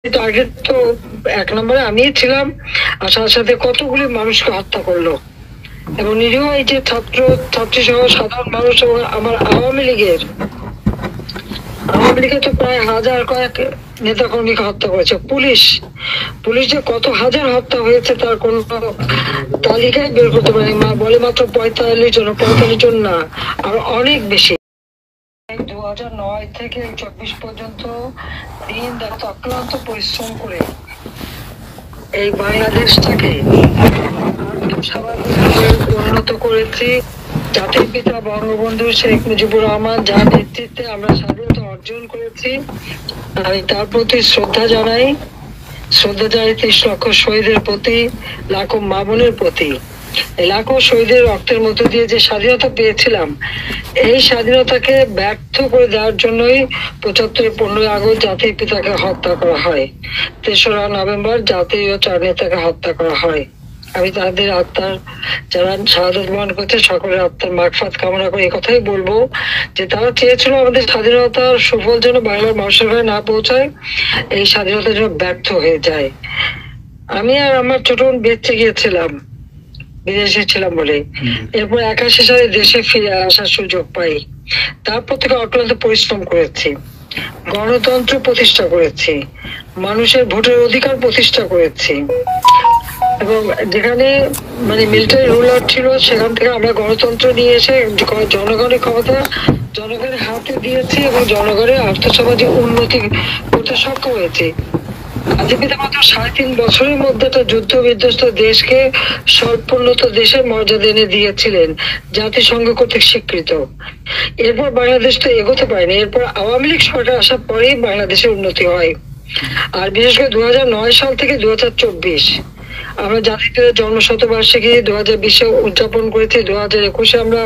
Target তো এক নম্বরে আমি ছিলাম, আর সাথে সাথে কতগুলি মানুষকে হত্যা করলো এবং নিরীহ এই যে ছাত্র ছাত্রী সহ সাধারণ মানুষ এবং আমার আওয়ামী লীগের তো প্রায় হাজার কয়েক নেতা কর্মীকে হত্যা করেছে পুলিশ। পুলিশ যে কত হাজার হত্যা হয়েছে তার কোন তালিকায় বের করতে পারেনি। বলে মাত্র 45 জন না, আর অনেক বেশি। 2009 থেকে 24 পর্যন্ত দিন রাত অক্লান্ত পরিশ্রম করে এই বাংলাদেশটাকে উন্নত করেছি। জাতির পিতা বঙ্গবন্ধু শেখ মুজিবুর রহমান যার নেতৃত্বে আমরা স্বাধীনতা অর্জন করেছি, আমি তার প্রতি শ্রদ্ধা জানাই। 30 লক্ষ শহীদের প্রতি, লাখো মা বোনের প্রতি। লাখো শহীদের রক্তের মধ্য দিয়ে যে স্বাধীনতা পেয়েছিলাম, এই স্বাধীনতাকে ব্যর্থ করে দেওয়ার জন্যই 15ই আগস্ট জাতির পিতাকে হত্যা করা হয়। 3রা নভেম্বর জাতীয় 4 নেতাকে হত্যা করা হয়। আমি তাদের আত্মার, যারা শাহাদাত বরণ করছে, সকলের আত্মার মাগফিরাত কামনা করে এই কথাই বলবো যে তারা চেয়েছিল আমাদের স্বাধীনতার সুফল যেন বাংলার মানুষের ঘরে না পৌঁছায়, এই স্বাধীনতা যেন ব্যর্থ হয়ে যায়। আমি আর আমার ছোট বোন বেঁচে গিয়েছিলাম, বিদেশে ছিলাম বলে। এরপর 81 সালে দেশে ফিরে আসার সুযোগ পাই। তারপর থেকে অক্লান্ত পরিশ্রম করেছি, গণতন্ত্র প্রতিষ্ঠা করেছি, মানুষের ভোটের অধিকার প্রতিষ্ঠা করেছি এবং যেখানে মিলিটারি রুলার ছিল সেখান থেকে আমরা গণতন্ত্র নিয়ে এসে জনগণের ক্ষমতা জনগণের হাতে দিয়েছি এবং জনগণের আর্থসামাজিক উন্নতি করতে সক্ষম হয়েছে। আজ পিতা মাত্র 3.5 বছরের মধ্যে একটা যুদ্ধ বিধ্বস্ত দেশকে স্বল্পোন্নত দেশের মর্যাদা এনে দিয়েছিলেন, জাতিসংঘ কর্তৃক স্বীকৃত। এরপর বাংলাদেশ তো এগোতে পারেনি। এরপর আওয়ামী লীগ সরকার আসার পরেই বাংলাদেশের উন্নতি হয়। আর বিশেষ করে 2009 সাল থেকে 2024 আমরা জাতির জন্মশতবার্ষিকী 2020-এ উদযাপন করেছি। 2021-এ আমরা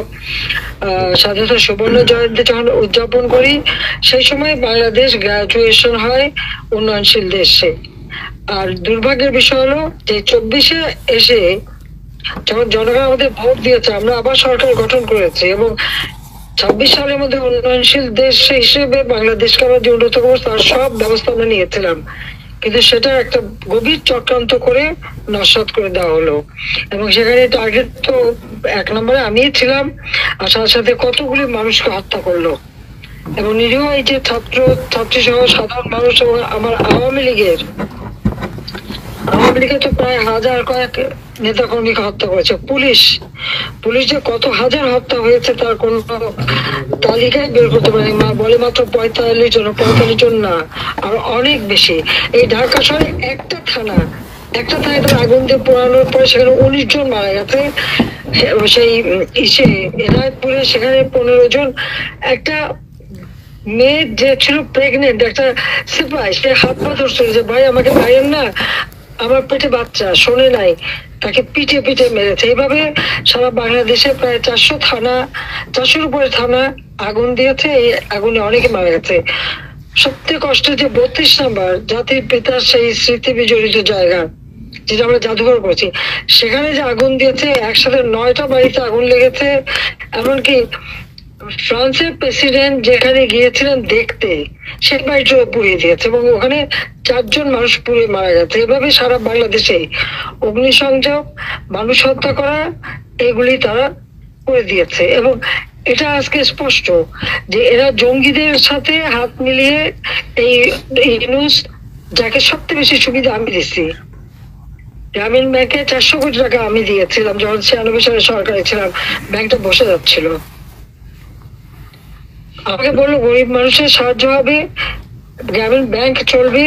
স্বাধীনতা সুবর্ণ জয়ন্তী যখন উদযাপন করি, সেই সময় বাংলাদেশ গ্রাজুয়েশন হয় উন্নয়নশীল দেশে। আর দুর্ভাগ্যের বিষয় হলো যে 24-এ এসে যখন জনগণ আমাদের ভোট দিয়েছে, আমরা আবার সরকার গঠন করেছি এবং 26 সালের মধ্যে উন্নয়নশীল দেশ হিসেবে বাংলাদেশকে আমরা যে উন্নত করবো তার সব ব্যবস্থা আমরা নিয়েছিলাম, কিন্তু সেটা একটা গভীর চক্রান্ত করে নস্যাৎ করে দেওয়া হলো। এবং সেখানে টার্গেট তো এক নম্বরে আমি ছিলাম, আর সাথে সাথে কতগুলি মানুষকে হত্যা করলো এবং নিরীহ এই যে ছাত্র ছাত্রী সহ সাধারণ মানুষ এবং আমার আওয়ামী লীগের তো প্রায় হাজার কয়েক নেতা কর্মীকে হত্যা করেছে পুলিশ। পুলিশ যে কত হাজার হত্যা হয়েছে তার কোন তালিকায় বের করতে পারেনি। বলে মাত্র 45 জন না, আর অনেক বেশি। এই ঢাকা শহরে একটা থানায় আগুন দিয়ে পোড়ানোর পরে সেখানে 19 জন মারা গেছে। সেই এনায়তপুরে সেখানে 15 জন। একটা মেয়ে যে ছিল প্রেগনেন্ট, একটা সিপাহি, সে হাত পা ধরছিল যে ভাই আমাকে মারেন না, আমার পেটে বাচ্চা, শোনে নাই, তাকে পিঠে পিঠে মেরেছে। এইভাবে সারা বাংলাদেশে প্রায় 400-র উপরে থানা আগুন দিয়েছে। এই আগুনে অনেকে মারা গেছে। সবথেকে কষ্টের যে 32 নম্বর জাতির পিতার সেই স্মৃতি বিজড়িত জায়গা, যেটা আমরা জাদুঘর করছি, সেখানে যে আগুন দিয়েছে, একসাথে 9টা বাড়িতে আগুন লেগেছে। এমনকি ফ্রান্সের প্রেসিডেন্ট যেখানে গিয়েছিলেন দেখতে, সে বাড়িটা পুড়িয়ে দিয়েছে এবং ওখানে 4 জন মানুষ পুড়ে মারা গেছে। এভাবে সারা বাংলাদেশে অগ্নিসংযোগ, মানুষ হত্যা করা, এগুলি তারা করে দিয়েছে। এবং এটা আজকে স্পষ্ট যে এরা জঙ্গিদের সাথে হাত মিলিয়ে এই নিউজ, যাকে সবচেয়ে বেশি সুবিধা আমি দিচ্ছি, গ্রামীণ ব্যাংকে 400 কোটি টাকা আমি দিয়েছিলাম যখন 96 সালে সরকারে ছিলাম, ব্যাংকটা বসে যাচ্ছিল। আমাকে বললো গরিব মানুষের সাহায্য হবে, গ্রামীণ ব্যাংক চলবে,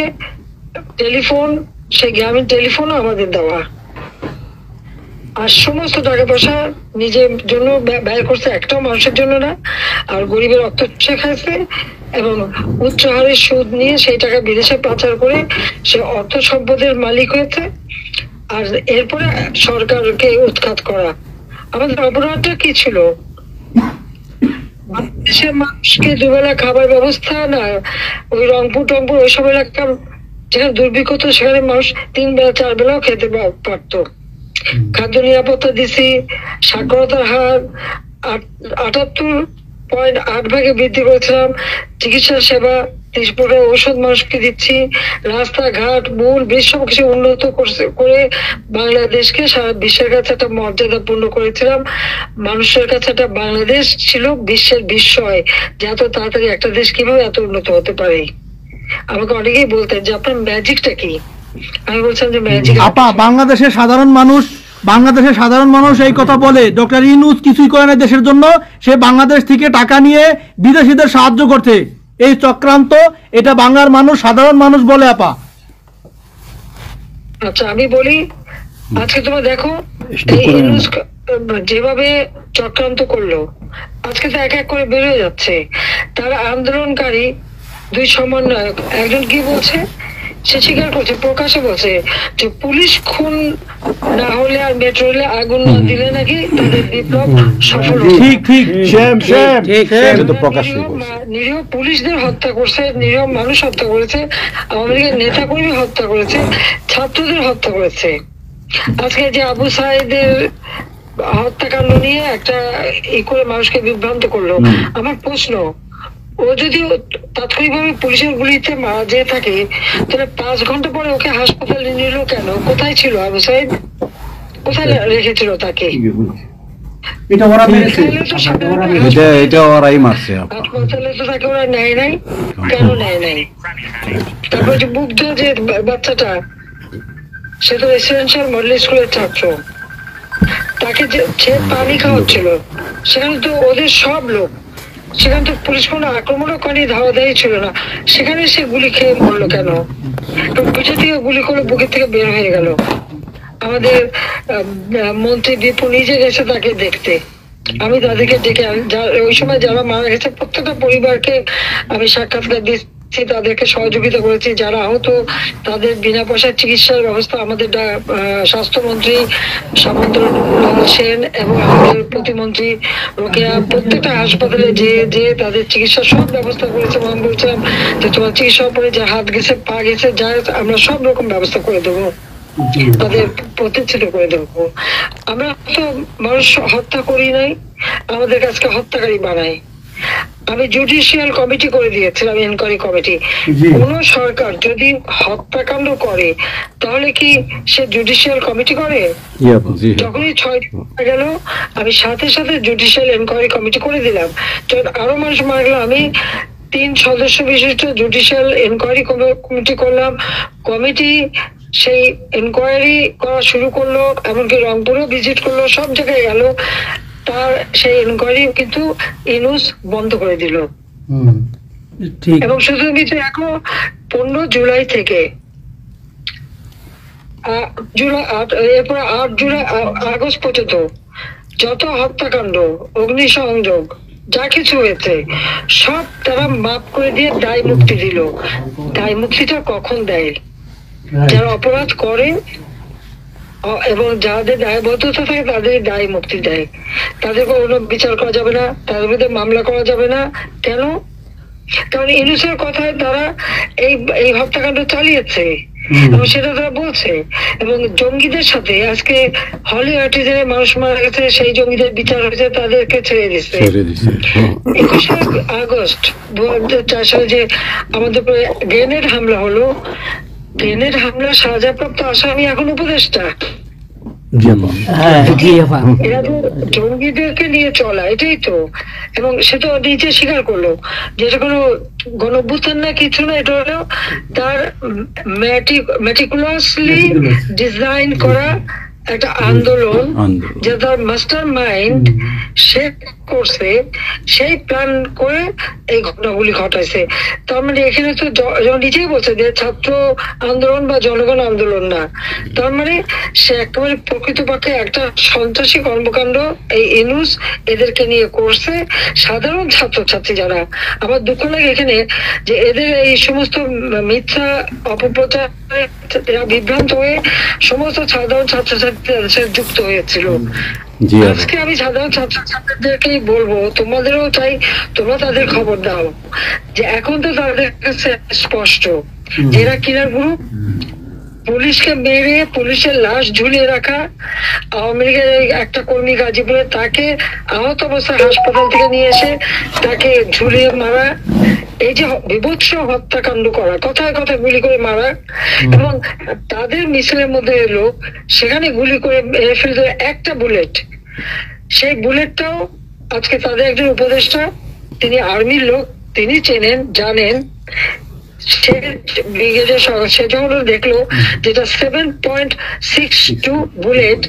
টেলিফোন, সেই গ্রামীণ টেলিফোনও আমাদের দেওয়া। আর সমস্ত টাকা পয়সা নিজের জন্য ব্যয় করছে, একটাও মানুষের জন্য না। আর গরিবের রক্ত খাইছে এবং উচ্চ হারে সুদ নিয়ে সেই টাকা বিদেশে পাচার করে সে অর্থ সম্পদের মালিক হয়েছে। আর এরপরে সরকারকে উৎখাত করা। আমাদের অপরাধটা কি ছিল? দেশের মানুষকে দুবেলা খাবার ব্যবস্থা না, ওই রংপুর টংপুর ওইসব এলাকা যেখানে দুর্ভিক্ষ, তো সেখানে মানুষ 3 বেলা 4 বেলাও খেতে পারতো। খাদ্য নিরাপত্তা দিছি, সাক্ষরতার হার 78.8 ভাগে বৃদ্ধি করেছিলাম, চিকিৎসা সেবা প্রকার ঔষধ মানুষকে দিচ্ছি, রাস্তাঘাট মূল বেশ সবকিছু উন্নত করে বাংলাদেশকে সারা বিশ্বের কাছে একটা মর্যাদাপূর্ণ করেছিলাম। মানুষের কাছে একটা বাংলাদেশ ছিল বিশ্বের বিস্ময়, যে এত তাড়াতাড়ি একটা দেশ কিভাবে এত উন্নত হতে পারে। আমাকে অনেকেই বলতেন যে আপনার ম্যাজিকটা কি। আমি বলছিলাম যে ম্যাজিক আপা, বাংলাদেশের সাধারণ মানুষ এই কথা বলে ডক্টর ইউনূস কিছুই করে না দেশের জন্য, সে বাংলাদেশ থেকে টাকা নিয়ে বিদেশিদের সাহায্য করছে, এই চক্রান্ত এটা বাংলার মানুষ, সাধারণ মানুষ বলে আপা। আচ্ছা আমি বলি, আজকে তোমরা দেখো এই ইউনূস যেভাবে চক্রান্ত করলো, আজকে তো এক এক করে বেরোয় যাচ্ছে। তারা আন্দোলনকারী দুই সমন্বয়ক, একজন কি বলছে, সে স্বীকার করছে, প্রকাশে বলছে যে পুলিশ খুন না হলে আর মেট্রো রেলে আগুন না দিলে নাকি তাদের বিপ্লব সফল হবে। নিরীহ পুলিশদের হত্যা করছে, নিরীহ মানুষ হত্যা করেছে, আওয়ামী লীগের নেতা কর্মী হত্যা করেছে, ছাত্রদের হত্যা করেছে। আজকে যে আবু সাইদের হত্যাকাণ্ড নিয়ে একটা ই করে মানুষকে বিভ্রান্ত করলো, আমার প্রশ্ন, ও যদি তাৎক্ষণিকভাবে পুলিশের গুলিতে মারা যেয়ে থাকে, তাহলে 5 ঘন্টা পরে ওকে হাসপাতালে নিল কেন? কোথায় ছিল আবু সাইদ? কোথায় রেখেছিল তাকে? হাসপাতালে তো তাকে ওরা নেয় নাই, কেন নেয় নাই? তারপর যে মুগ্ধ যে বাচ্চাটা, সে তো রেসিডেন্সিয়াল মডেল স্কুলের ছাত্র, তাকে যে সে পানি খাওয়াচ্ছিল, সেখানে তো ওদের সব লোক, সেখানে তো পুলিশ কোনো আক্রমণও করেনি, ধাওয়া দেয় ছিল না, সেখানে সে গুলি খেয়ে মরলো কেন? পিছন থেকে গুলি করে বুকের থেকে বের হয়ে গেল। আমাদের মন্ত্রী দীপু নিজে গেছে তাকে দেখতে, আমি তাদেরকে ডেকে, ওই সময় যারা মারা গেছে প্রত্যেকটা পরিবারকে আমি সাক্ষাৎকার দিচ্ছি, তাদেরকে সহযোগিতা করেছি। যারা আহত তাদের বিনা পয়সার চিকিৎসার ব্যবস্থা আমাদের স্বাস্থ্যমন্ত্রী সামন্ত সেন এবং আমাদের প্রতিমন্ত্রী রোকেয়া প্রত্যেকটা হাসপাতালে যে তাদের চিকিৎসার সব ব্যবস্থা করেছে। আমি বলছিলাম যে তোমার চিকিৎসার পরে যে হাত গেছে, পা গেছে, যা আমরা সব রকম ব্যবস্থা করে দেবো, তাদের প্রতিষ্ঠিত করে দেবো। আমরা তো মানুষ হত্যা করি নাই, আমাদের কাছকে হত্যাকারী বানাই। আমি জুডিশিয়াল কমিটি করে দিয়েছিলাম, এনকোয়ারি কমিটি। কোন সরকার যদি হত্যাকাণ্ড করে তাহলে কি সে জুডিশিয়াল কমিটি করে? যখনই 6 গেল আমি সাথে সাথে জুডিশিয়াল এনকোয়ারি কমিটি করে দিলাম। যখন আরো মানুষ মারা গেল আমি 3 সদস্য বিশিষ্ট জুডিশিয়াল এনকোয়ারি কমিটি করলাম। কমিটি সেই এনকোয়ারি করা শুরু করলো, এমনকি রংপুরেও ভিজিট করলো, সব জায়গায় গেল। তার সেই এনকোয়ারি কিন্তু ইউনূস বন্ধ করে দিল। এবং শুধু কিছু এখন 15 জুলাই থেকে এরপর 8 জুলাই আগস্ট পর্যন্ত যত হত্যাকাণ্ড, অগ্নিসংযোগ, যা কিছু হয়েছে সব তারা মাফ করে দিয়ে দায় মুক্তি দিল। দায় মুক্তিটা কখন দেয়? যারা অপরাধ করে এবং যাদের দায়বদ্ধতা থাকে তাদের দায় মুক্তি দেয়। তাদের কোনো বিচার করা যাবে না, তাদের বিরুদ্ধে মামলা করা যাবে না। কেন? কারণ ইউনূসের কথায় তারা এই হত্যাকাণ্ড চালিয়েছে এবং সেটা তারা বলছে। এবং জঙ্গিদের সাথে আজকে হলি আর্টিজানের মানুষ মারা গেছে, সেই জঙ্গিদের বিচার হয়েছে, তাদেরকে ছেড়ে দিচ্ছে। 21শে আগস্ট 2004 সালে যে আমাদের উপরে গ্রেনেড হামলা হলো, গ্রেনেড হামলা সাজাপ্রাপ্ত আসামি এখন উপদেষ্টা। এরা তো জঙ্গিদেরকে নিয়ে চলা, এটাই তো। এবং সে তো নিজে স্বীকার করলো যে এটা কোনো গণঅভ্যুত্থান না, কিছু না, এটা হলো তার মেটিকুলাসলি ডিজাইন করা একটা আন্দোলন, যে তার মাস্টার মাইন্ড সে করছে, সেই প্ল্যান করে এই ঘটনাগুলি ঘটাইছে। তার মানে এখানে তো নিজেই বলছে যে ছাত্র আন্দোলন বা জনগণ আন্দোলন না, তার মানে সে একেবারে প্রকৃতপক্ষে একটা সন্ত্রাসী কর্মকাণ্ড এই ইউনূস এদেরকে নিয়ে করছে। সাধারণ ছাত্রছাত্রী যারা, আমার দুঃখ লাগে এখানে যে এদের এই সমস্ত মিথ্যা অপপ্রচার বিভ্রান্ত হয়ে সমস্ত সাধারণ ছাত্রছাত্রীদের সাথে যুক্ত হয়েছিল। আজকে আমি সাধারণ ছাত্রছাত্রীদেরকেই বলবো, তোমাদেরও চাই তোমরা তাদের খবর দাও যে এখন তো তাদের কাছে স্পষ্ট এরা কিনার গ্রুপ। পুলিশকে মেরে পুলিশের লাশ ঝুলিয়ে রাখা, আওয়ামী লীগের একটা কর্মী গাজীপুরে তাকে আহত অবস্থায় হাসপাতাল থেকে নিয়ে এসে তাকে ঝুলিয়ে মারা, এই যে বিভৎস হত্যাকাণ্ড করা, কথায় কথায় গুলি করে মারা, এবং তাদের মিছিলের মধ্যে এলো সেখানে গুলি করে মেরে ফেলতে একটা বুলেট, সেই বুলেটটাও আজকে তাদের একজন উপদেষ্টা, তিনি আর্মির লোক, তিনি চেনেন জানেন, সে ব্রিগেডের সে যখন দেখলো যেটা 7.62 বুলেট,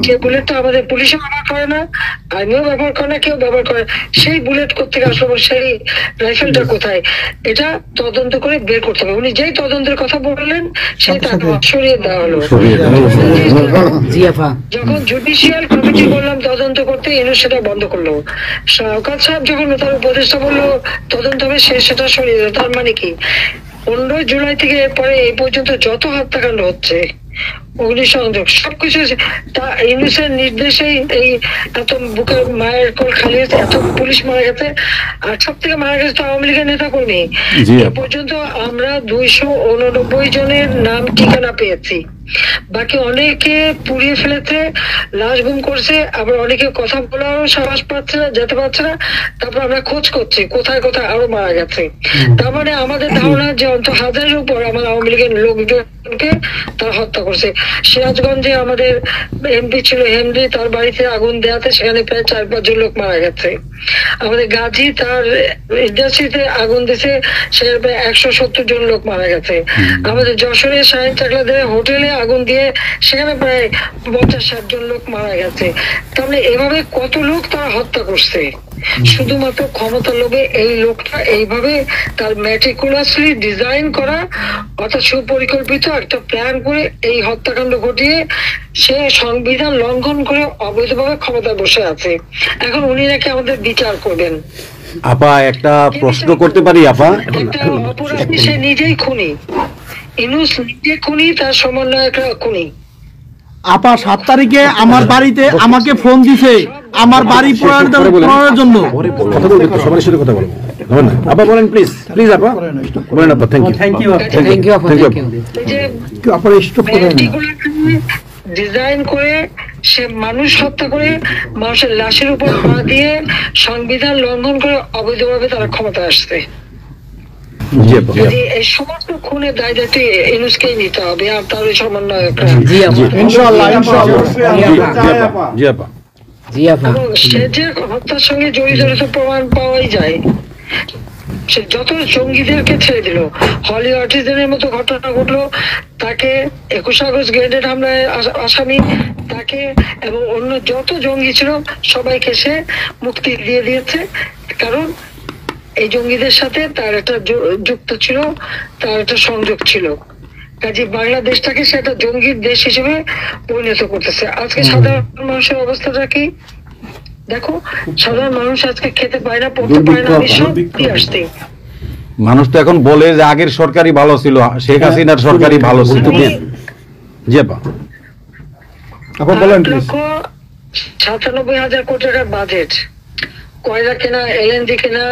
যে বুলেটটা আমাদের পুলিশও ব্যবহার করে না, আর্মিও ব্যবহার করে না, কেউ ব্যবহার করে, সেই বুলেট কোথেকে আসলো, সেই রাইফেলটা কোথায়, এটা তদন্ত করে বের করতে হবে। উনি যেই তদন্তের কথা বললেন সেই তাকে সরিয়ে দেওয়া হলো। যখন জুডিশিয়াল কমিটি বললাম তদন্ত করতে, ইউনূস সেটা বন্ধ করলো। শওকত সাহেব যখন তার উপদেষ্টা বললো তদন্ত হবে, সে সেটা সরিয়ে দিল। তার মানে কি, 15 জুলাই থেকে এরপরে এই পর্যন্ত যত হত্যাকাণ্ড হচ্ছে, অগ্নিসংযোগ, সবকিছু ইউনূসের নির্দেশেই এই এত বুকের মায়ের কোল খালি হয়েছে, এত পুলিশ মারা গেছে, আর সব থেকে মারা গেছে তো আওয়ামী লীগের নেতা কর্মী। এ পর্যন্ত আমরা 289 জনের নাম ঠিকানা পেয়েছি, বাকি অনেকে পুড়িয়ে ফেলেছে, লাশ গুম করছে, আবার অনেকে কথা বলারও সাহস পাচ্ছে না, যেতে পারছে না। তারপর আমরা খোঁজ করছি কোথায় কোথায় আরো মারা গেছে। তার মানে আমাদের ধারণা যে অন্তত 1000-এর উপর আমার আওয়ামী লীগের লোকজনকে তারা হত্যা করছে। সিরাজগঞ্জে আমাদের এমপি ছিল হেনরি, তার বাড়িতে আগুন দেওয়াতে সেখানে প্রায় 4-5 জন লোক মারা গেছে। আমাদের গাজী তার ইন্ডাস্ট্রিতে আগুন দিছে, সেখানে প্রায় 170 জন লোক মারা গেছে। আমাদের যশোরে শাহিন চাকলাদের হোটেলে আগুন দিয়ে সেখানে প্রায় 50-60 জন লোক মারা গেছে। তাহলে এভাবে কত লোক তারা হত্যা করছে শুধুমাত্র ক্ষমতার লোভে। এই লোকটা এইভাবে তার ম্যাটিকুলাসলি ডিজাইন করা, অর্থাৎ সুপরিকল্পিত একটা প্ল্যান করে এই হত্যাকাণ্ড ঘটিয়ে সে সংবিধান লঙ্ঘন করে অবৈধভাবে ক্ষমতায় বসে আছে। এখন উনি নাকি আমাদের বিচার করবেন। আপা একটা প্রশ্ন করতে পারি আপা? একটা অপরাধী, সে নিজেই খুনি, ইউনূস নিজে খুনি, তার সমন্বয়করা খুনি। আপা 7 তারিখে আমার বাড়িতে আমাকে ফোন দিছে আমার বাড়ি পোড়ানোর জন্য। কথা বলবো তো, সবার সাথে কথা বলবো। বলেন না আপা, বলেন প্লিজ প্লিজ আপা, বলেন আপা। থ্যাংক ইউ আপা, ডিজাইন করে সে মানুষ হত্যা করে, মানুষের লাশের উপর পা দিয়ে সংবিধান লঙ্ঘন করে অবৈধভাবে তারা ক্ষমতায় আসছে। এই সমস্ত খুনের দায় দায়িত্ব ইউনূসকেই নিতে হবে, আর তার ওই সমন্বয়করা। সে যে হত্যার সঙ্গে জড়িত প্রমাণ পাওয়াই যায়। সে যত জঙ্গিদেরকে ছেড়ে দিল, হলি আর্টিজানের মতো ঘটনা ঘটলো, তাকে 21 আগস্ট গ্রেনেড হামলায় আসামি, তাকে এবং অন্য যত জঙ্গি ছিল সবাইকে সে মুক্তি দিয়ে দিয়েছে। কারণ এই জঙ্গিদের সাথে তার একটা যুক্ত ছিল, তার একটা সংযোগ ছিল। কাজে বাংলাদেশটাকে সে একটা জঙ্গির দেশ হিসেবে পরিণত করতেছে। আজকে সাধারণ মানুষের অবস্থাটা কি দেখো, সাধারণ মানুষ আজকে খেতে পায় না, পড়তে পায় না, আমি সব দিয়ে আসতে। মানুষ তো এখন বলে যে আগের সরকারই ভালো ছিল, শেখ হাসিনার সরকারই ভালো ছিল। জি আপা, আপা বলেন প্লিজ। 97,000 কোটি টাকার বাজেট, কয়লা কেনা, এলএনজি কেনা,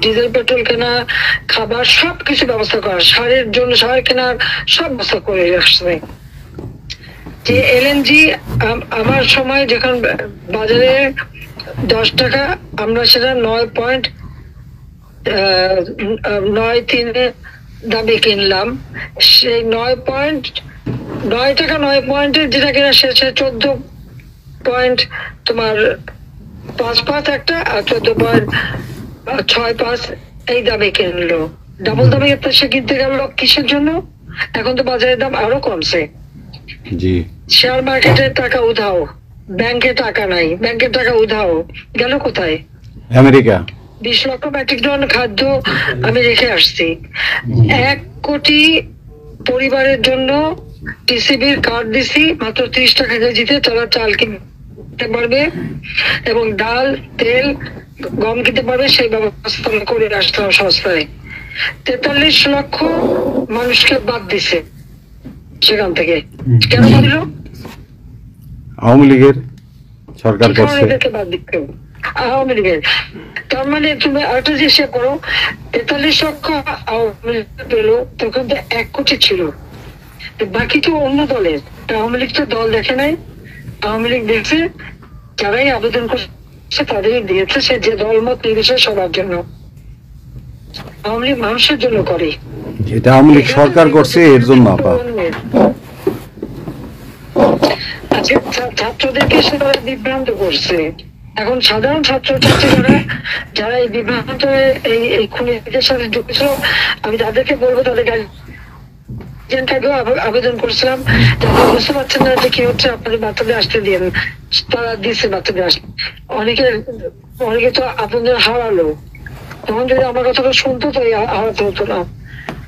ডিজেল পেট্রোল কেনা, খাবার সবকিছু ব্যবস্থা করা, সারের জন্য সার কেনার সব ব্যবস্থা করে আসছে। যে এলএনজি আমার সময় যখন বাজারে 10 টাকা, আমরা সেটা 9.93 দামে কিনলাম। সেই 9 টাকা 9 পয়েন্টের যেটা কেনা, সে 14 তোমার 5 একটা, আর 14.65 এই দামে কিনলো। ডাবল দামে সে কিনতে গেল কিসের জন্য? এখন তো বাজারের দাম আরো কমছে। জি, শেয়ার মার্কেটের টাকা উধাও, ব্যাংকে টাকা নাই, ব্যাংকের টাকা উধাও, গেল কোথায়? আমেরিকা। 20 লক্ষ মেট্রিক টন খাদ্য আমি রেখে আসছি। 1 কোটি পরিবারের জন্য টিসিবির কার্ড দিছি, মাত্র 30 টাকা কেজিতে তারা চাল কিনতে পারবে এবং ডাল, তেল, গম কিনতে পারবে। সেই ব্যবস্থা করে আসতাম সস্তায়। 43 লক্ষ মানুষকে বাদ দিছে সেখান থেকে। কেন বাদ দিল? আওয়ামী লীগের সরকার করছে। বাদ দিতে আওয়ামী লীগের। তার মানে তুমি আরেকটা জিনিস করো, 43 লক্ষ আওয়ামী লীগ পেল, তখন তো 1 কোটি ছিল, বাকি তো অন্য দলের। আওয়ামী লীগ তো দল দেখে নাই, আওয়ামী লীগ দেখছে যারাই আবেদন করছে তাদেরই দিয়েছে, সে যে দল মত নির্বিশেষে সবার জন্য। আওয়ামী লীগ মানুষের জন্য করে। এটা আওয়ামী লীগ সরকার করছে এর জন্য আপা। আজকে ছাত্রদেরকে সেটা বিভ্রান্ত করছে। এখন সাধারণ ছাত্রছাত্রীরা যারা এই বিভ্রান্ত এই খুনিদের সাথে যুক্ত ছিল, আমি তাদেরকে বলবো তাদের গার্জিয়ানটাকেও আবেদন করেছিলাম, যারা বুঝতে পারছেন না যে কি হচ্ছে আপনাদের বাচ্চাদের আসতে দিন। তারা দিচ্ছে বাচ্চাদের আসতে। অনেকে তো আপনাদের হারালো, তখন যদি আমার কথাটা শুনতো তো হারাতে হতো না।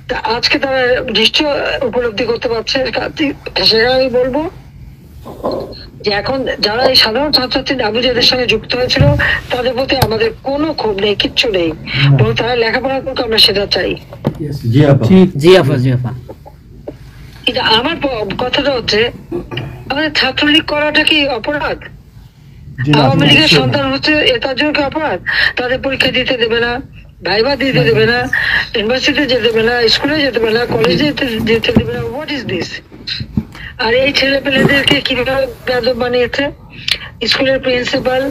তা আজকে তারা নিশ্চয় উপলব্ধি করতে পারছে। সেটা আমি বলবো যে এখন যারা এই সাধারণ ছাত্রছাত্রী আবুজাদের সঙ্গে যুক্ত হয়েছিল তাদের প্রতি আমাদের কোনো ক্ষোভ নেই, কিচ্ছু নেই, বরং তারা লেখাপড়া করুক, আমরা সেটা চাই। কিন্তু আমার কথাটা হচ্ছে, আমাদের ছাত্রলীগ করাটা কি অপরাধ? আওয়ামী লীগের সন্তান হচ্ছে তার জন্য কি অপরাধ? তাদের পরীক্ষা দিতে দেবে না, ভাইবা দিতে দেবে না, ইউনিভার্সিটিতে যেতে দেবে না, স্কুলে যেতে দেবে না, কলেজে যেতে দেবে না। What is this? আর এই ছেলে পেলেদেরকে কিভাবে বেয়াদব বানিয়েছে স্কুলের প্রিন্সিপাল,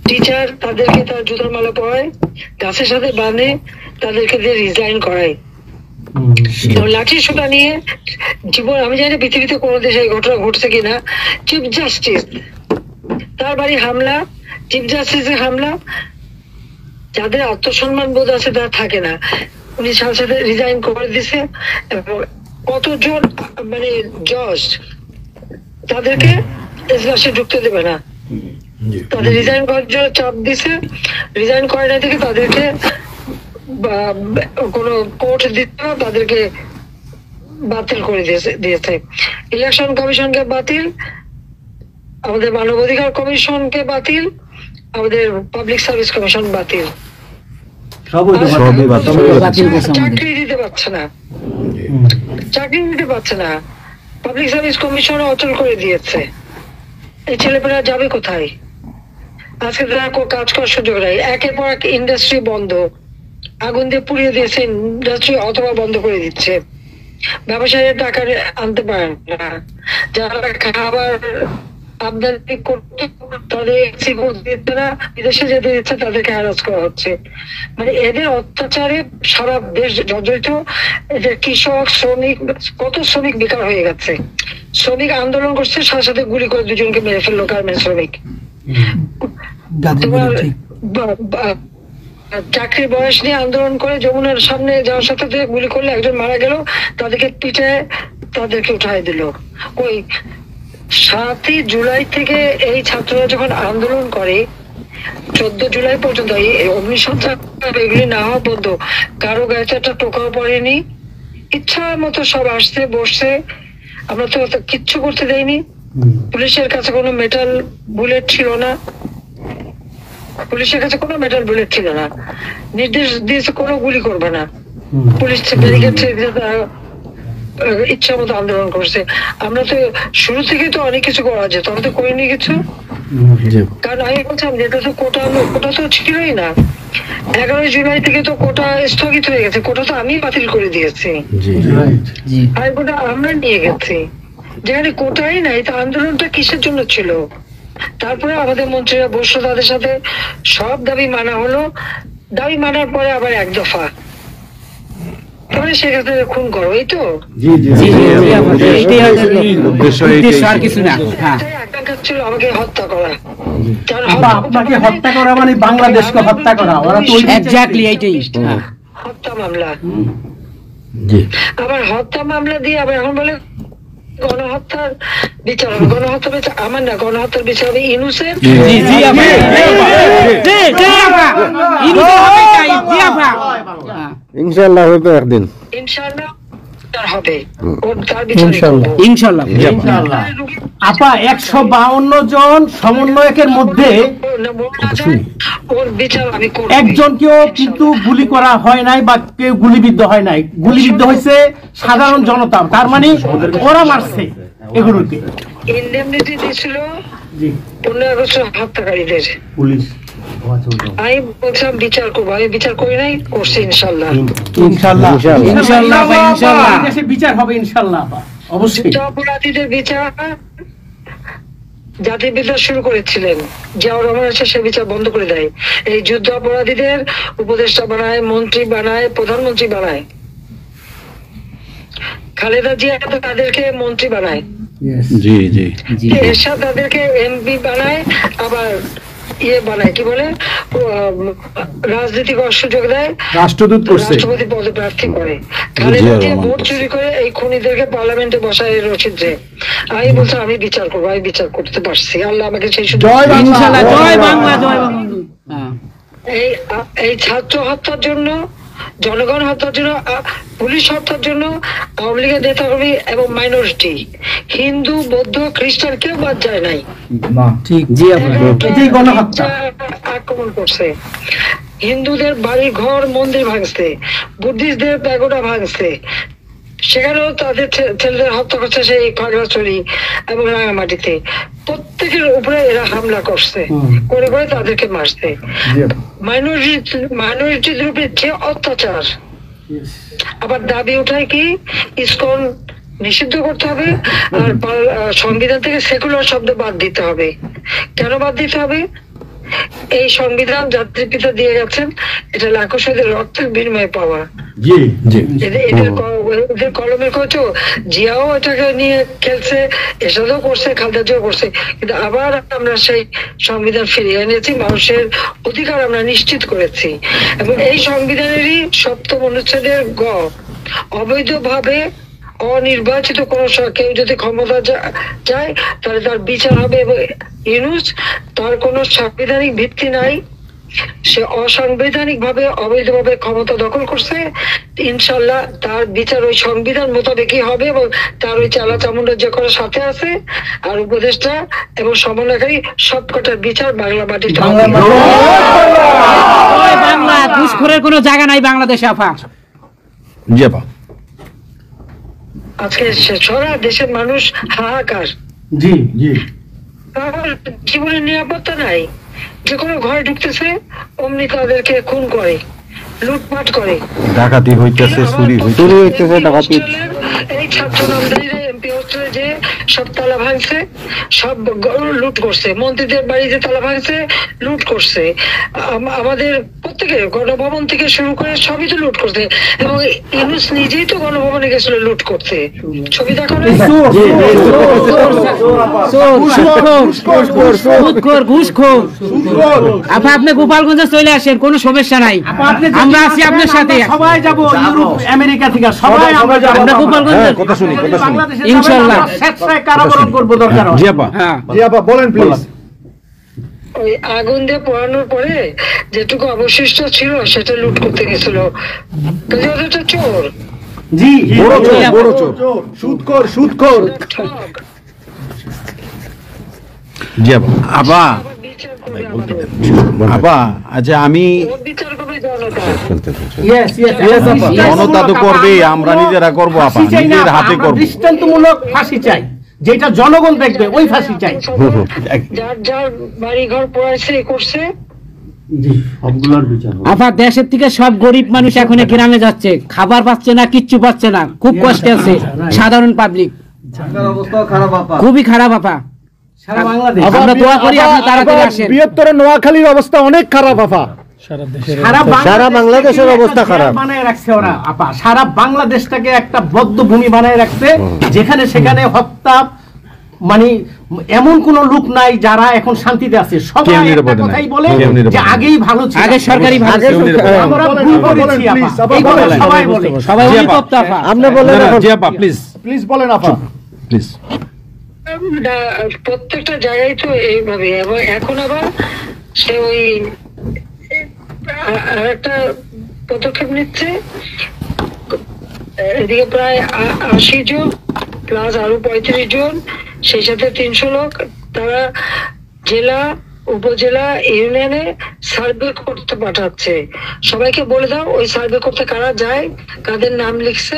টিচার, তাদেরকে তার জুতার মালা পরায়, গাছের সাথে বাঁধে, তাদেরকে দিয়ে রিজাইন করায়। লাঠি সোটা নিয়ে জীবন, আমি জানি পৃথিবীতে কোনো দেশে এই ঘটনা ঘটছে কিনা। চিফ জাস্টিস, তার বাড়ি হামলা, চিফ জাস্টিসের হামলা। যাদের আত্মসম্মান বোধ আছে তারা থাকে না, উনি সাথে সাথে রিজাইন করে দিছে। এবং কতজন মানে জজ তাদেরকে এজলাসে ঢুকতে দেবে না, তাদের রিজাইন করার জন্য চাপ দিছে। রিজাইন করে না থেকে তাদেরকে কোনো কোর্ট দিতে না, তাদেরকে বাতিল করে দিয়েছে। ইলেকশন কমিশনকে বাতিল, আমাদের মানবাধিকার কমিশনকে বাতিল, আমাদের পাবলিক সার্ভিস কমিশন বাতিল। চাকরি দিতে পারছে না, চাকরি দিতে পারছে না। পাবলিক সার্ভিস কমিশন অচল করে দিয়েছে। এই ছেলেপেলেরা যাবে কোথায়? আজকে তারা কাজ করার সুযোগ নাই। একের পর এক ইন্ডাস্ট্রি বন্ধ, আগুন দিয়ে পুড়িয়ে দিয়েছে ইন্ডাস্ট্রি, অথবা বন্ধ করে দিচ্ছে। ব্যবসায়ীরা টাকা আনতে পারে না, যারা খাবার আমদানি করতে তাদের দিচ্ছে না, বিদেশে যেতে দিচ্ছে তাদেরকে হ্যারাস করা হচ্ছে। মানে এদের অত্যাচারে সারা দেশ জর্জরিত। এদের কৃষক, শ্রমিক, কত শ্রমিক বেকার হয়ে গেছে। শ্রমিক আন্দোলন করছে, সাথে সাথে গুলি করে দুজনকে মেরে ফেললো গার্মেন্টস শ্রমিক। তোমার চাকরির বয়স নিয়ে আন্দোলন করে যমুনার সামনে যাওয়ার সাথে গুলি করলে একজন মারা গেল, তাদেরকে পিঠে তাদেরকে উঠাই দিল। ওই 7ই জুলাই থেকে এই ছাত্ররা যখন আন্দোলন করে 14 জুলাই পর্যন্ত, এই অগ্নিসংযোগ এগুলি না হওয়া পর্যন্ত কারো গায়ে একটা টোকাও পড়েনি। ইচ্ছা মতো সব আসছে বসছে, আমরা তো কিচ্ছু করতে দেয়নি। পুলিশের কাছে কোনো মেটাল বুলেট ছিল না, পুলিশের কাছে কোনো মেটাল বুলেট ছিল না। নির্দেশ দিয়েছে কোনো গুলি করবে না। পুলিশ ব্যারিকেড ইচ্ছা মতো আন্দোলন করছে। আমরা তো শুরু থেকে তো অনেক কিছু করা যেত, আমরা তো করিনি কিছু। কারণ আমি বলছিলাম যেটা তো কোটা তো ছিলই না। 11 জুলাই থেকে তো কোটা স্থগিত হয়ে গেছে, কোটা তো আমি বাতিল করে দিয়েছি, আর কোটা আমরা নিয়ে গেছি। যেখানে কোটাই নাই, তা আন্দোলনটা কিসের জন্য ছিল? তারপরে আমাদের মন্ত্রীরা বসলো, তাদের সাথে সব দাবি মানা হলো। দাবি মানার পরে আবার এক দফা, তাহলে সেক্ষেত্রে খুন করো, এই তো ছিল আমাকে হত্যা করা। আপনাকে হত্যা করা মানে বাংলাদেশকে হত্যা করা, ওরা তো হত্যা মামলা। আবার হত্যা মামলা দিয়ে আবার এখন বলে গণহত্যার বিচার হবে। গণহত্যার বিচার আমার না, গণহত্যার বিচার হবে ইউনূসের। ইনশাআল্লাহ হবে একদিন, ইনশাআল্লাহ হবে। আপা 152 জন সমন্বয়কের মধ্যে ওর বিচার আমি করব। একজনকেও কিন্তু গুলি করা হয় নাই বা কেউ গুলিবিদ্ধ হয় নাই, গুলিবিদ্ধ হয়েছে সাধারণ জনতা। তার মানে ওরা মারছে এগুলোকে। ইনডেমনিটি দিয়েছিল 15 আগস্ট হত্যাকারীদের পুলিশ। আমি বলছিলাম বিচার করবো, আমি বিচার করি নাই, করছি ইনশাল্লাহ। ইনশাল্লাহ ইনশাল্লাহ ইনশাল্লাহ দেশে বিচার হবে ইনশাল্লাহ, অবশ্যই। অপরাধীদের বিচার জাতির বিচার শুরু করেছিলেন, জিয়াউর রহমান এসে সে বিচার বন্ধ করে দেয়। এই যুদ্ধ অপরাধীদের উপদেষ্টা বানায়, মন্ত্রী বানায়, প্রধানমন্ত্রী বানায়। খালেদা জিয়া তাদেরকে মন্ত্রী বানায়, জি জি এরশাদ তাদেরকে এমপি বানায়, আবার বানায় কি বলে রাজনৈতিক সুযোগ দেয়, রাষ্ট্রদূত করছে, রাষ্ট্রপতি পদে প্রার্থী করে। খালেদা জিয়া ভোট চুরি করে এই খুনিদেরকে পার্লামেন্টে বসায় রশিদে। আমি বলছি আমি বিচার করবো, আমি বিচার করতে পারছি, আল্লাহ আমাকে সেই সুযোগ। ইনশাআল্লাহ, জয় বাংলা, জয় বাংলা। এই ছাত্র হত্যার জন্য, জনগণ হত্যার জন্য, পুলিশ হত্যার জন্য আওয়ামী লীগের নেতাকর্মী এবং মাইনরিটি, হিন্দু, বৌদ্ধ, খ্রিস্টান কেউ বাদ যায় নাই। ঠিক, জি আক্রমণ করছে। হিন্দুদের বাড়ি ঘর মন্দির ভাঙছে, বুদ্ধিস্টদের প্যাগোডা ভাঙছে, সেখানেও তাদের ছেলেদের হত্যা করছে সেই খাগড়াছড়ি এবং রাঙামাটিতে। প্রত্যেকের উপরে এরা হামলা করছে, করে করে তাদেরকে মারছে। মাইনরিটিদের উপরে যে অত্যাচার, আবার দাবি উঠায় কি ইসকন নিষিদ্ধ করতে হবে, আর সংবিধান থেকে সেকুলার শব্দ বাদ দিতে হবে। কেন বাদ দিতে হবে? এই সংবিধান জাতির পিতা দিয়ে গেছেন, এটা লাখো শহীদের রক্তের বিনিময়ে পাওয়া। এদের কলমের কচু জিয়াও এটাকে নিয়ে খেলছে, এসবও করছে, খালেদা জিয়াও করছে, কিন্তু আবার আমরা সেই সংবিধান ফিরিয়ে এনেছি, মানুষের অধিকার আমরা নিশ্চিত করেছি। এবং এই সংবিধানেরই ৭ম অনুচ্ছেদের গ, অবৈধভাবে অনির্বাচিত কোন কেউ যদি ক্ষমতা যায় তাহলে তার বিচার হবে। এবং ইউনূস, তার কোনো সাংবিধানিক ভিত্তি নাই, সে অসাংবিধানিক ভাবে অবৈধভাবে ক্ষমতা দখল করছে। ইনশাল্লাহ তার বিচার ওই সংবিধান মোতাবেকই হবে, এবং তার ওই চালা চামুন্ডা যে করার সাথে আছে আর উপদেষ্টা এবং সমন্বয়কারী সবকটার বিচার বাংলা মাটিতে হবে। বাংলা ঘুষখোরের কোনো জায়গা নাই বাংলাদেশে আপা। জি আপা, আজকে সারা দেশের মানুষ হাহাকার, জি জি, জীবনের নিরাপত্তা নাই, যে কোনো ঘরে ঢুকতেছে অমনি তাদেরকে খুন করে, লুটপাট করে, ডাকাতি হইতেছে, চুরি হইতেছে, ডাকাতি। এই ছাত্র নামধারীরা এমপি হোস্টেলে যে সব তালা ভাঙছে, সব লুট করছে, মন্ত্রীদের বাড়িতে তালা ভাঙছে, লুট করছে, আমাদের প্রত্যেকের গণভবন থেকে শুরু করে সবই তো লুট করছে। এবং ইউনূস নিজেই তো গণভবনে গেছিল লুট করতে, ছবি দেখো না? আপা আপনি গোপালগঞ্জে চলে আসেন, কোনো সমস্যা নাই, আমরা আছি আপনার সাথে। সবাই যাব, ইউরোপ আমেরিকা থেকে সবাই আমরা যাব। আমরা গোপালগঞ্জে কথা শুনি ইনশাআল্লাহ স্বেচ্ছায় কারাবরণ করব দরকার হয়। জি আপা, জি আপা বলেন প্লিজ। ওই আগুন দিয়ে পোড়ানোর পরে যেটুকু অবশিষ্ট ছিল সেটা লুট করতে গেছিল, ওটা চোর। জি, বড় চোর, সুদখোর, সুদখোর। জি আপা। আপা, আবার বিচার করবে আমাদের। আপা আচ্ছা, আমি ওর বিচার করবে জনতা। ইয়েস ইয়েস ইয়েস আপা। জনতা তো করবে, আমরা নিজেরা করবো আপা, ফাঁসি চাই না, নিজের হাতে আমরা করবো। দৃষ্টান্তমূলক ফাঁসি চাই, যেটা জনগণ দেখবে, ওই ফাঁসি চাই। যার যার বাড়ি ঘর পোড়াইছে করছে, আপা দেশের থেকে সব গরিব মানুষ এখন গ্রামে যাচ্ছে, খাবার পাচ্ছে না, কিচ্ছু পাচ্ছে না, খুব কষ্টে আছে সাধারণ পাবলিক, খুবই খারাপ আপা। আমরা দোয়া করি আপনি তাড়াতাড়ি আসেন। বৃহত্তর নোয়াখালীর অবস্থা অনেক খারাপ আপা, সারা বাংলাদেশের অবস্থা খারাপ বানায় রাখছে ওরা আপা। সারা বাংলাদেশটাকে একটা বদ্ধ ভূমি বানায় রাখছে, যেখানে সেখানে হত্যা, মানে এমন কোন লোক নাই যারা এখন শান্তিতে আছে। সবাই একটা কথাই বলে যে আগেই ভালো ছিল, আগে সরকারি ভালো ছিল। আমরা ভুল করেছি আপা, এই কথা সবাই বলে, সবাই অনুতপ্ত আপা। আপনি বলেন জি আপা, প্লিজ প্লিজ বলেন আপা প্লিজ। প্রত্যেকটা জায়গায় তো এইভাবে। এবং এখন আবার সে ওই একটা পদক্ষেপ নিচ্ছে, এদিকে প্রায় ৮০ জন প্লাস আরো ৩৫ জন, সেই সাথে ৩০০ লোক, তারা জেলা, উপজেলা, ইউনিয়নে সার্ভে করতে পাঠাচ্ছে। সবাইকে বলে দাও ওই সার্ভে করতে কারা যায়, কাদের নাম লিখছে,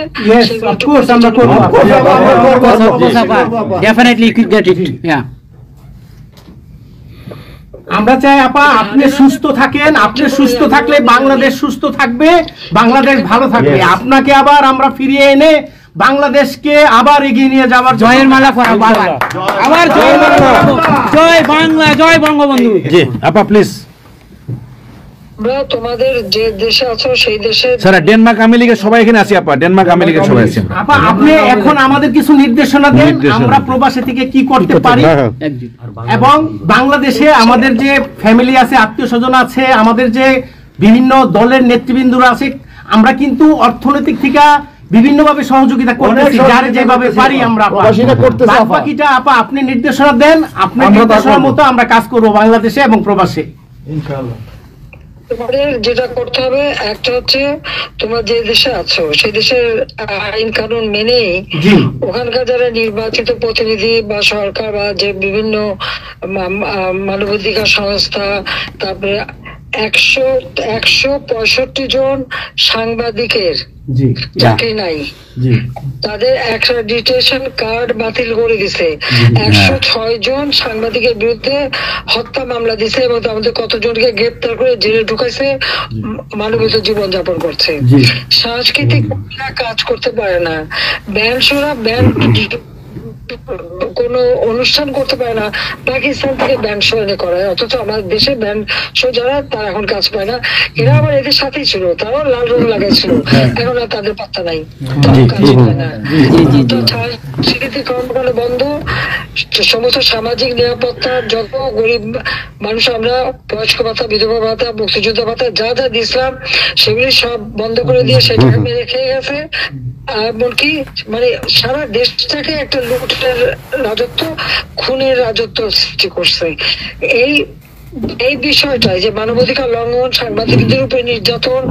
আমরা চাই আপা আপনি সুস্থ থাকেন, আপনি সুস্থ থাকলে বাংলাদেশ সুস্থ থাকবে, বাংলাদেশ ভালো থাকবে। আপনাকে আবার আমরা ফিরিয়ে এনে বাংলাদেশকে আবার এগিয়ে নিয়ে যাওয়ার জয়ের মালা পরাবো আবার জয়ের মালা পরাবো। জয় বাংলা, জয় বঙ্গবন্ধু। জি আপা প্লিজ। আমরা তোমাদের যে দেশে আছো সেই দেশে স্যার ডেনমার্ক আমেরিকার সবাই এখানে আছি আপা, ডেনমার্ক আমেরিকার সবাই আছেন। আপা আপনি এখন আমাদের কিছু নির্দেশনা দেন, আমরা প্রবাসী থেকে কি করতে পারি, এবং বাংলাদেশে আমাদের যে ফ্যামিলি আছে, আত্মীয় স্বজন আছে, আমাদের যে বিভিন্ন দলের নেতৃবৃন্দরা আছে, আমরা কিন্তু অর্থনৈতিক থেকে বিভিন্ন ভাবে সহযোগিতা করতেছি, যার যেভাবে পারি আমরা। বাকিটা আপা আপনি নির্দেশনা দেন, আপনার নির্দেশনার মতো আমরা কাজ করব বাংলাদেশে এবং প্রবাসে। তোমাদের যেটা করতে হবে, একটা হচ্ছে তোমরা যে দেশে আছো সেই দেশের আইন কানুন মেনে ওখানকার যারা নির্বাচিত প্রতিনিধি বা সরকার বা যে বিভিন্ন মানবাধিকার সংস্থা, তারপরে 165 জন সাংবাদিকের চাকরি নাই, তাদের অ্যাক্রেডিটেশন কার্ড বাতিল করে দিছে। 106 জন সাংবাদিকের বিরুদ্ধে হত্যা মামলা দিছে এবং আমাদের কতজনকে গ্রেপ্তার করে জেলে ঢুকাইছে, মানবিত জীবন যাপন করছে। সাংস্কৃতিক কাজ করতে পারে না, ব্যান্ড শোরা ব্যান্ড কোন অনুষ্ঠান করতে পারে না, পাকিস্তান থেকে ব্যান্ড শো এনে করায়, অথচ আমাদের দেশে ব্যান্ড শো যারা তারা এখন কাজ পায় না। এরা আবার এদের সাথেই ছিল, তারাও লাল রং লাগাইছিল, এখন আর তাদের পাত্তা নাই, কাজ পায় না। সাংস্কৃতিক কর্মকাণ্ড বন্ধ, সমস্ত সামাজিক নিরাপত্তা, যত গরিব মানুষ আমরা বয়স্ক ভাতা, বিধবা ভাতা, মুক্তিযোদ্ধা ভাতা যা যা দিয়েছিলাম সেগুলি সব বন্ধ করে দিয়ে সেটাকে মেরে খেয়ে গেছে। এমনকি মানে সারা দেশটাকে একটা লুটের রাজত্ব, খুনের রাজত্ব সৃষ্টি করছে। এই বিষয়টাই যে মানবাধিকার লঙ্ঘন, সাংবাদিকদের উপরে নির্যাতন,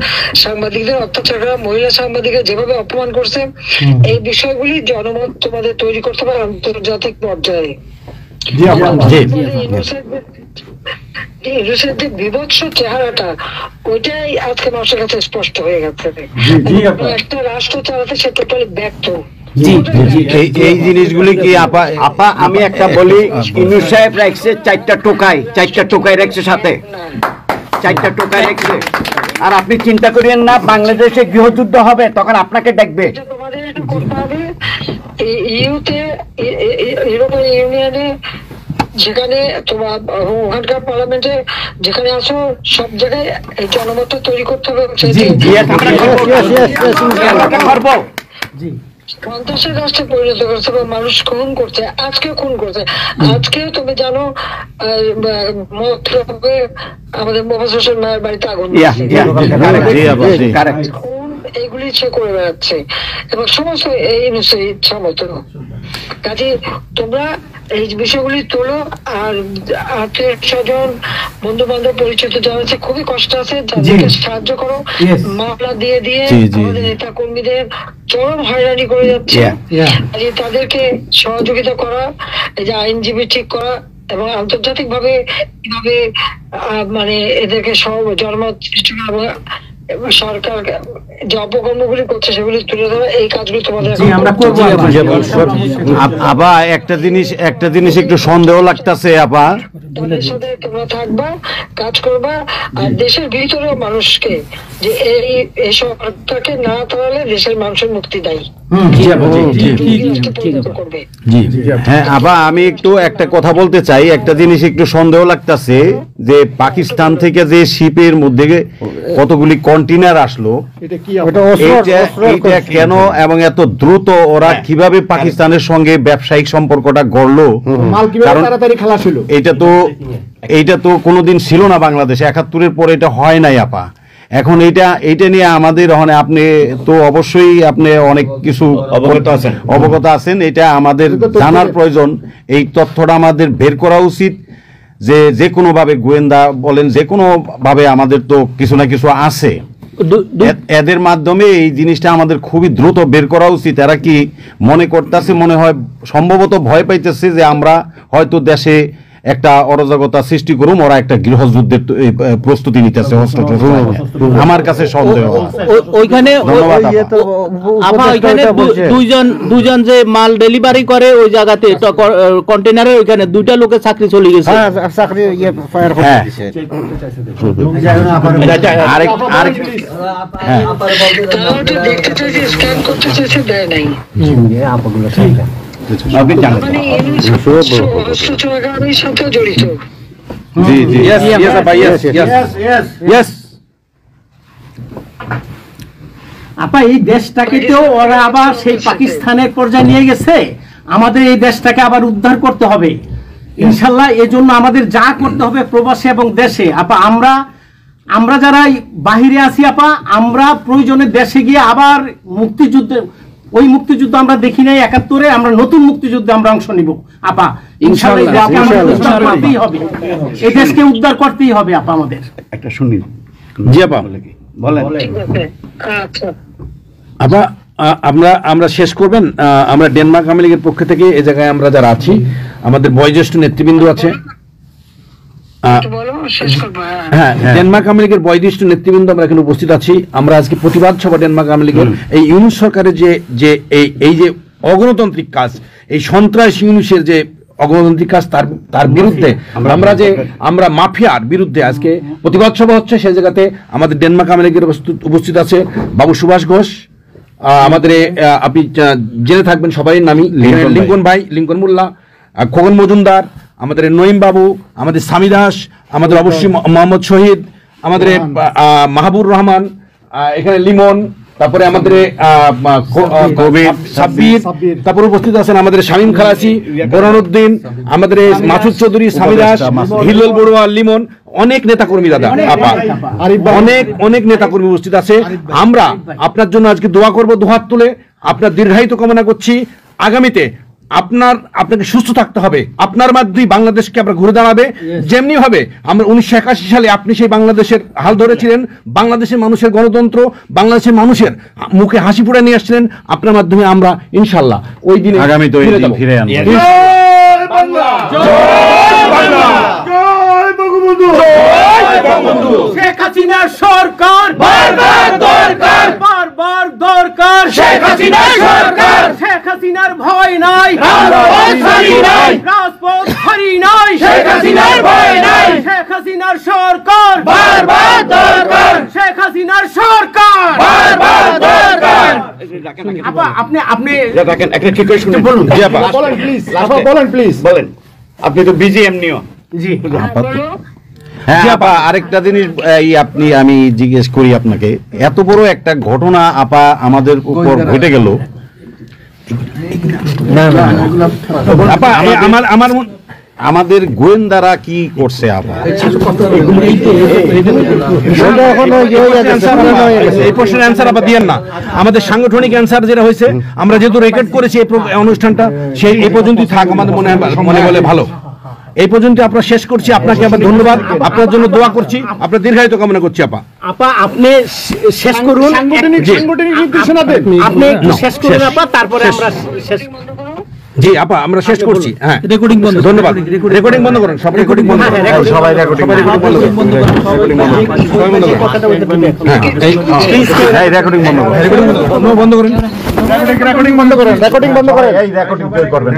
সাংবাদিকদের অত্যাচার করা, মহিলা সাংবাদিকদের যেভাবে অপমান করছে, এই বিষয়গুলি জনমত তোমাদের তৈরি করতে পারে আন্তর্জাতিক পর্যায়ে। রুশের যে বিভৎস চেহারাটা, ওইটাই আজকে মানুষের কাছে স্পষ্ট হয়ে গেছে। একটা রাষ্ট্র চালাতে সে টোটালি ব্যর্থ। এই জিনিসগুলি কি আপা? আপা আমি একটা বলি, ইউনূস সাহেব রাখছে 4টা টোকাই রাখছে, সাথে 4টা টোকাই রাখছে। আর আপনি চিন্তা করিয়েন না, বাংলাদেশে গৃহযুদ্ধ হবে তখন আপনাকে দেখবে। তোমাদের এটা করতে হবে, ইউরোপিয়ান ইউনিয়নে যেখানে তোমার ওখানকার পার্লামেন্টে যেখানে আছো সব জায়গায় এই জনমতটা তৈরি করতে হবে। সন্ত্রাসের রাষ্ট্রে পরিণত করছে এবং মানুষ খুন করছে, আজকে খুন করছে। আজকে তুমি জানো আমাদের মোফাজ্জল হোসেন মায়ের বাড়িতে আগুন, এইগুলি সে করে বেড়াচ্ছে এবং সমস্ত এই ইচ্ছা মতো। কাজে তোমরা এই বিষয়গুলি তোলো, আর আত্মীয় স্বজন, বন্ধু বান্ধব, পরিচিত যারা আছে খুবই কষ্ট আছে, তাদেরকে সাহায্য করো। মামলা দিয়ে দিয়ে আমাদের নেতা কর্মীদের চরম হয়রানি করে যাচ্ছে, তাদেরকে সহযোগিতা করা, এই যে আইনজীবী ঠিক করা, এবং আন্তর্জাতিক ভাবে কিভাবে মানে এদেরকে জনমত সৃষ্টি করা, সরকার যে অপকর্মগুলি করছে সেগুলি তুলে ধরা, এই কাজগুলি তোমাদের আমরা করবো। আপা একটা জিনিস একটু সন্দেহ লাগতেছে আপা, তাদের সাথে তোমরা থাকবা, কাজ করবা, আর দেশের ভিতরেও মানুষকে যে এই সরকারকে না তাড়ালে দেশের মানুষের মুক্তি দেয়। হ্যাঁ আপা আমি একটু একটা কথা বলতে চাই, একটা জিনিস একটু সন্দেহ লাগতেছে যে পাকিস্তান থেকে যে শিপের মধ্যে কতগুলি কন্টেইনার আসলো, এটা কেন এবং এত দ্রুত ওরা কিভাবে পাকিস্তানের সঙ্গে ব্যবসায়িক সম্পর্কটা গড়লো? কারণ এইটা তো কোনোদিন ছিল না বাংলাদেশে, 71-এর পরে এটা হয় নাই আপা। এখন এইটা নিয়ে আমাদের আপনি তো অবশ্যই আপনি অনেক কিছু অবগত আছেন, এটা আমাদের জানার প্রয়োজন। এই তথ্যটা আমাদের বের করা উচিত যে কোনো ভাবে, গোয়েন্দা বলেন, যে কোনো ভাবে আমাদের তো কিছু না কিছু আছে, এদের মাধ্যমে এই জিনিসটা আমাদের খুবই দ্রুত বের করা উচিত। এরা কি মনে করতেছে, মনে হয় সম্ভবত ভয় পাইতেছে যে আমরা হয়তো দেশে একটা অরাজকতা সৃষ্টি করুম, ওরা একটা গৃহযুদ্ধের প্রস্তুতি নিতেছে, অস্ত্র আমার কাছে সন্দেহ। ওইখানে দুজন যে মাল ডেলিভারি করে ওই জায়গাতে কন্টেনারে, ওইখানে 2টা লোকের চাকরি চলে গেছে। দেখতে চাইছি, স্ক্যান করতে চাইছি, দেয় নাই। মানে অস্ত্র চোরাকারীর সাথে জড়িত। জি জি, আপা এই দেশটাকে তো ওরা আবার সেই পাকিস্তানের পর্যায়ে নিয়ে গেছে, আমাদের এই দেশটাকে আবার উদ্ধার করতে হবে ইনশাল্লাহ। এই জন্য আমাদের যা করতে হবে প্রবাসী এবং দেশে, আপা আমরা যারা বাহিরে আছি আপা, আমরা প্রয়োজনে দেশে গিয়ে আবার মুক্তিযুদ্ধে, ওই মুক্তিযুদ্ধ আমরা দেখি নাই 71-এ, আমরা নতুন মুক্তিযুদ্ধে আমরা অংশ নিব আপা ইনশাআল্লাহ। এই দেশকে উদ্ধার করতেই হবে আপা আমাদের। একটা শুনি। জি আপা বলেন। আচ্ছা আপা, আমরা শেষ করবেন। আমরা ডেনমার্ক আওয়ামী লীগের পক্ষ থেকে এই জায়গায় আমরা যারা আছি, আমাদের বয়োজ্যেষ্ঠ নেতৃবৃন্দ আছে। হ্যাঁ, ডেনমার্ক আওয়ামী লীগের বয়োজ্যেষ্ঠ নেতৃবৃন্দ আমরা এখানে উপস্থিত আছি। আমরা আজকে প্রতিবাদ সভা ডেনমার্ক আওয়ামী লীগের এই ইউনুস সরকারের এই যে অগণতান্ত্রিক কাজ, এই সন্ত্রাস ইউনুসের যে অগণতান্ত্রিক কাজ, তার বিরুদ্ধে আমরা মাফিয়ার বিরুদ্ধে আজকে প্রতিবাদ সভা হচ্ছে। সেই জায়গাতে আমাদের ডেনমার্ক আওয়ামী লীগের উপস্থিত আছে বাবু সুভাষ ঘোষ, আমাদের আপনি জেনে থাকবেন সবাই নামই, লিঙ্কন ভাই, লিঙ্কন মোল্লা, খোকন মজুমদার, আমাদের নঈম বাবু, আমাদের স্বামী দাস, আমাদের অবশ্যই মোহাম্মদ শহীদ, আমাদের মাহবুর রহমান, এখানে লিমন, তারপরে আমাদের সাব্বির, তারপরে উপস্থিত আছেন আমাদের শামীম খালাসি, বোরানুদ্দিন, আমাদের মাসুদ চৌধুরী, স্বামী দাস, হিল্লোল বড়ুয়া, লিমন, অনেক নেতাকর্মী দাদা আপা, অনেক নেতাকর্মী উপস্থিত আছে। আমরা আপনার জন্য আজকে দোয়া করব, দুহাত তুলে আপনার দীর্ঘায়িত কামনা করছি। আগামীতে আপনাকে সুস্থ থাকতে হবে, আপনার মাধ্যমেই বাংলাদেশকে আমরা ঘুরে দাঁড়াবে। যেমনি ভাবে আমরা 1981 সালে আপনি সেই বাংলাদেশের হাল ধরেছিলেন, বাংলাদেশের মানুষের গণতন্ত্র, বাংলাদেশের মানুষের মুখে হাসি ফুটে নিয়ে আসছিলেন, আপনার মাধ্যমে আমরা ইনশাল্লাহ ওই দিনে আগামীতে ওই দিন ফিরে আনবো। শেখ হাসিনার সরকার বারবার দরকার, বারবার দরকার শেখ হাসিনার সরকার। শেখ হাসিনার ভয় নাই, রাজপথ হারি নাই, শেখ হাসিনার ভয় নাই। শেখ হাসিনার সরকার বারবার দরকার, শেখ হাসিনার সরকার বারবার দরকার। আপা আপনি দেখেন একটা ঠিক করে শুনুন। বলুন। জি আপা বলেন প্লিজ, বলেন প্লিজ বলেন। আপনি তো বিজি এমনিও। জি হ্যাঁ আপা, আরেকটা জিনিস আমি জিজ্ঞেস করি আপনাকে, এত বড় একটা ঘটনা আপা আমাদের উপর ঘটে গেল, আপা আমাদের গোয়েন্দারা কি করছে আপা? এই প্রশ্নের অ্যান্সার আপা দিয়েন না। আমাদের সাংগঠনিক অ্যান্সার যেটা হয়েছে, আমরা যেহেতু রেকর্ড করেছি এই অনুষ্ঠানটা, সেই এই পর্যন্তই থাক আমাদের মনে বলে ভালো। এই পর্যন্ত আমরা শেষ করছি। আপনাকে আবার ধন্যবাদ, আপনার জন্য দোয়া করছি, আপনার দীর্ঘায়িত কামনা করছি। আপা আপনি শেষ করুন, সাংগঠনিক নির্দেশনা দেন, আপনি শেষ করুন আপা, তারপরে আমরা শেষ। জি আপা, আমরা শেষ করছি। হ্যাঁ, রেকর্ডিং বন্ধ। ধন্যবাদ। রেকর্ডিং বন্ধ করুন, সব রেকর্ডিং বন্ধ করুন, সবাই রেকর্ডিং বন্ধ করুন, সবাই বন্ধ করুন, সবাই বন্ধ করুন। হ্যাঁ, এই রেকর্ডিং বন্ধ করুন, রেকর্ডিং বন্ধ করুন, রেকর্ডিং বন্ধ করেন, রেকর্ডিং বন্ধ করেন, এই রেকর্ডিং করবেন।